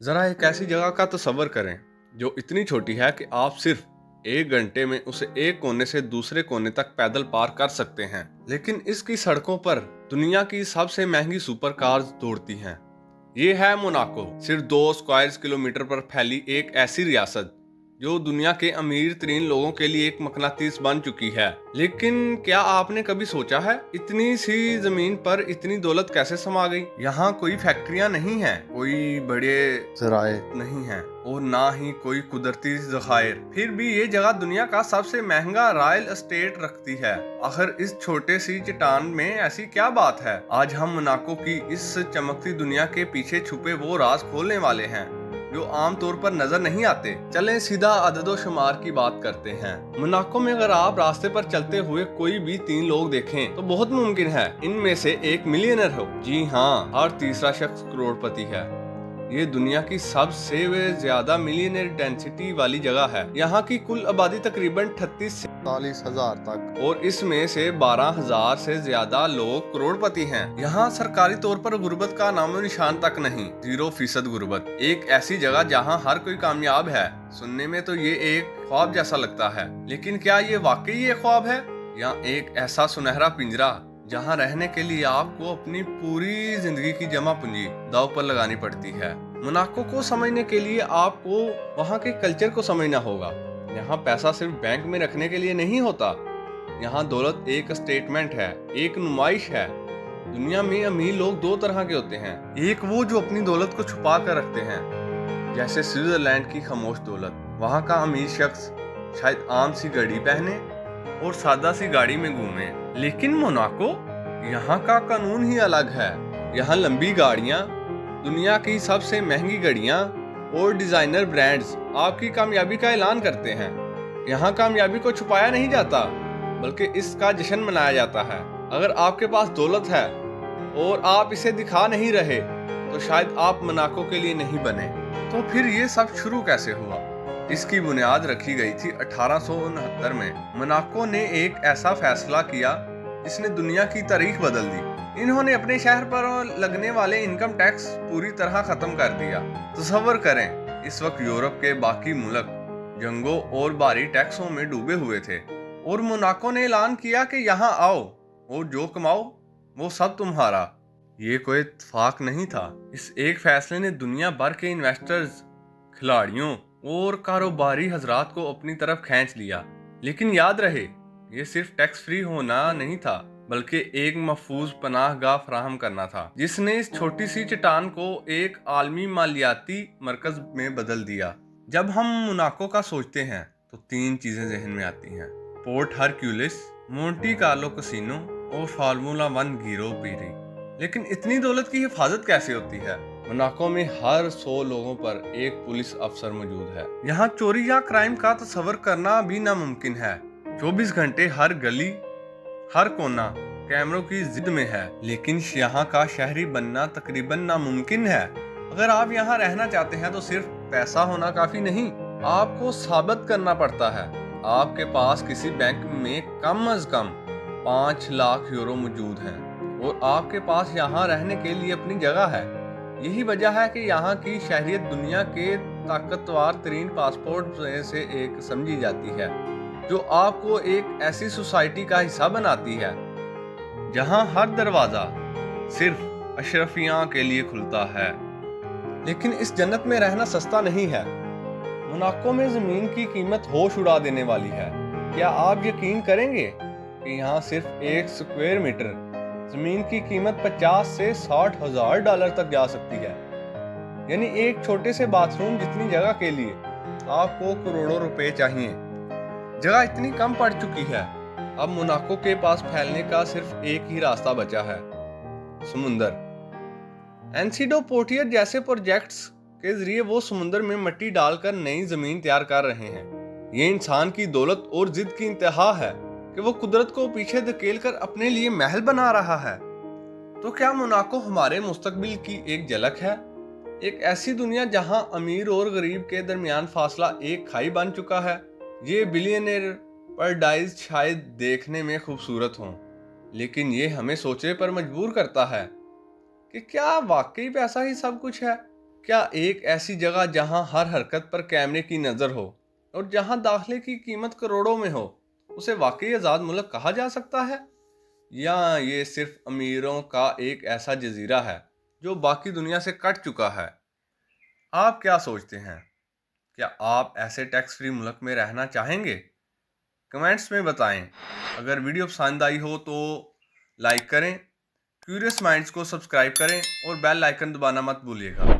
ज़रा एक ऐसी जगह का तसव्वुर करें जो इतनी छोटी है कि आप सिर्फ 1 घंटे में उसे एक कोने से दूसरे कोने तक पैदल पार कर सकते हैं, लेकिन इसकी सड़कों पर दुनिया की सबसे महंगी सुपर कार्स दौड़ती हैं। ये है मोनाको, सिर्फ 2 स्क्वायर किलोमीटर पर फैली एक ऐसी रियासत जो दुनिया के अमीर तरीन लोगों के लिए एक मकनातीस बन चुकी है। लेकिन क्या आपने कभी सोचा है इतनी सी जमीन पर इतनी दौलत कैसे समा गई? यहाँ कोई फैक्ट्रियाँ नहीं हैं, कोई बड़े ज़राए नहीं हैं और ना ही कोई कुदरती ज़खायर। फिर भी ये जगह दुनिया का सबसे महंगा रॉयल एस्टेट रखती है। आखिर इस छोटे सी चट्टान में ऐसी क्या बात है? आज हम मोनाको की इस चमकती दुनिया के पीछे छुपे वो राज खोलने वाले हैं जो आम तौर पर नजर नहीं आते। चलें सीधा अददो शुमार की बात करते हैं। मोनाको में अगर आप रास्ते पर चलते हुए कोई भी 3 लोग देखें तो बहुत मुमकिन है इनमें से एक मिलियनर हो। जी हाँ, और तीसरा शख्स करोड़पति है। ये दुनिया की सबसे ज्यादा मिलियनर डेंसिटी वाली जगह है। यहाँ की कुल आबादी तकरीबन 38 से 40 हजार तक और इसमें से 12,000 से ज्यादा लोग करोड़पति हैं। यहाँ सरकारी तौर पर गुर्बत का नामो निशान तक नहीं, 0% गुर्बत। एक ऐसी जगह जहाँ हर कोई कामयाब है। सुनने में तो ये एक ख्वाब जैसा लगता है, लेकिन क्या ये वाकई एक ख्वाब है या एक ऐसा सुनहरा पिंजरा जहां रहने के लिए आपको अपनी पूरी जिंदगी की जमा पूंजी दांव पर लगानी पड़ती है? मोनाको को समझने के लिए आपको वहां के कल्चर को समझना होगा। यहाँ पैसा सिर्फ बैंक में रखने के लिए नहीं होता। यहाँ दौलत एक स्टेटमेंट है, एक नुमाइश है। दुनिया में अमीर लोग 2 तरह के होते हैं। एक वो जो अपनी दौलत को छुपा कर रखते हैं, जैसे स्विट्जरलैंड की खामोश दौलत। वहाँ का अमीर शख्स शायद आम सी घड़ी पहने और सादा सी गाड़ी में घूमे, लेकिन मोनाको, यहाँ का कानून ही अलग है। यहाँ लंबी गाड़ियाँ, दुनिया की सबसे महंगी घड़ियाँ और डिजाइनर ब्रांड्स आपकी कामयाबी का ऐलान करते हैं। यहाँ कामयाबी को छुपाया नहीं जाता, बल्कि इसका जश्न मनाया जाता है। अगर आपके पास दौलत है और आप इसे दिखा नहीं रहे तो शायद आप मोनाको के लिए नहीं बने। तो फिर ये सब शुरू कैसे हुआ? इसकी बुनियाद रखी गई थी 1869 में। मोनाको ने एक ऐसा फैसला किया जिसने दुनिया की तारीख बदल दी। इन्होंने अपने शहर पर लगने वाले इनकम टैक्स पूरी तरह खत्म कर दिया। तसव्वुर करें, इस वक्त यूरोप के बाकी मुल्क जंगों और भारी टैक्सों में डूबे हुए थे और मोनाको ने ऐलान किया कि यहाँ आओ और जो कमाओ वो सब तुम्हारा। ये कोई इत्तेफाक नहीं था। इस एक फैसले ने दुनिया भर के इन्वेस्टर्स, खिलाड़ियों और कारोबारी हजरात को अपनी तरफ खींच लिया। लेकिन याद रहे, ये सिर्फ टैक्स फ्री होना नहीं था, बल्कि एक महफूज पनाहगाह फराहम करना था, जिसने इस छोटी सी चट्टान को एक आलमी मालियाती मरकज में बदल दिया। जब हम मोनाको का सोचते हैं तो 3 चीजें जहन में आती हैं: port Hercules, Monte Carlo casino और फार्मूला 1 गिरो पीरी। लेकिन इतनी दौलत की हिफाजत कैसे होती है? मोनाको में हर 100 लोगों पर एक पुलिस अफसर मौजूद है। यहाँ चोरी या क्राइम का तस्वर करना भी नामुमकिन है। 24 घंटे हर गली, हर कोना कैमरों की जिद में है। लेकिन यहाँ का शहरी बनना तकरीबन नामुमकिन है। अगर आप यहाँ रहना चाहते हैं तो सिर्फ पैसा होना काफी नहीं, आपको साबित करना पड़ता है। आपके पास किसी बैंक में कम अज कम 5 लाख यूरो मौजूद हैं और आपके पास यहाँ रहने के लिए अपनी जगह है। यही वजह है कि यहाँ की शहरियत दुनिया के ताकतवर तरीन पासपोर्ट में से एक समझी जाती है, जो आपको एक ऐसी सोसाइटी का हिस्सा बनाती है जहाँ हर दरवाजा सिर्फ अशरफियाँ के लिए खुलता है। लेकिन इस जन्नत में रहना सस्ता नहीं है। मोनाको में जमीन की कीमत होश उड़ा देने वाली है। क्या आप यकीन करेंगे कि यहाँ सिर्फ 1 स्क्वायर मीटर जमीन की कीमत 50 से 60 हजार डॉलर तक जा सकती है? यानी एक छोटे से बाथरूम जितनी जगह के लिए आपको करोड़ों रुपए चाहिए। जगह इतनी कम पड़ चुकी है, अब मोनाको के पास फैलने का सिर्फ एक ही रास्ता बचा है: समुंदर। एनसीडो पोर्टियर जैसे प्रोजेक्ट्स के जरिए वो समुंदर में मिट्टी डालकर नई जमीन तैयार कर रहे हैं। ये इंसान की दौलत और जिद की इंतहा है कि वो कुदरत को पीछे धकेलकर अपने लिए महल बना रहा है। तो क्या मोनाको हमारे मुस्तकबिल की एक झलक है? एक ऐसी दुनिया जहां अमीर और गरीब के दरमियान फासला एक खाई बन चुका है। ये बिलियनर पैराडाइज शायद देखने में खूबसूरत हों, लेकिन ये हमें सोचने पर मजबूर करता है कि क्या वाकई पैसा ही सब कुछ है? کیا ایک ایسی جگہ جہاں ہر حرکت پر کیمرے کی نظر ہو اور جہاں داخلے کی قیمت کروڑوں میں ہو، اسے واقعی آزاد ملک کہا جا سکتا ہے؟ یا یہ صرف امیروں کا ایک ایسا جزیرہ ہے جو باقی دنیا سے کٹ چکا ہے؟ آپ کیا سوچتے ہیں؟ کیا آپ ایسے ٹیکس فری ملک میں رہنا چاہیں گے؟ کمنٹس میں بتائیں۔ اگر ویڈیو پسند آئی ہو تو لائک کریں، کیوریس مائنڈز کو سبسکرائب کریں اور بیل آئیکن دبانا مت بھولیے گا۔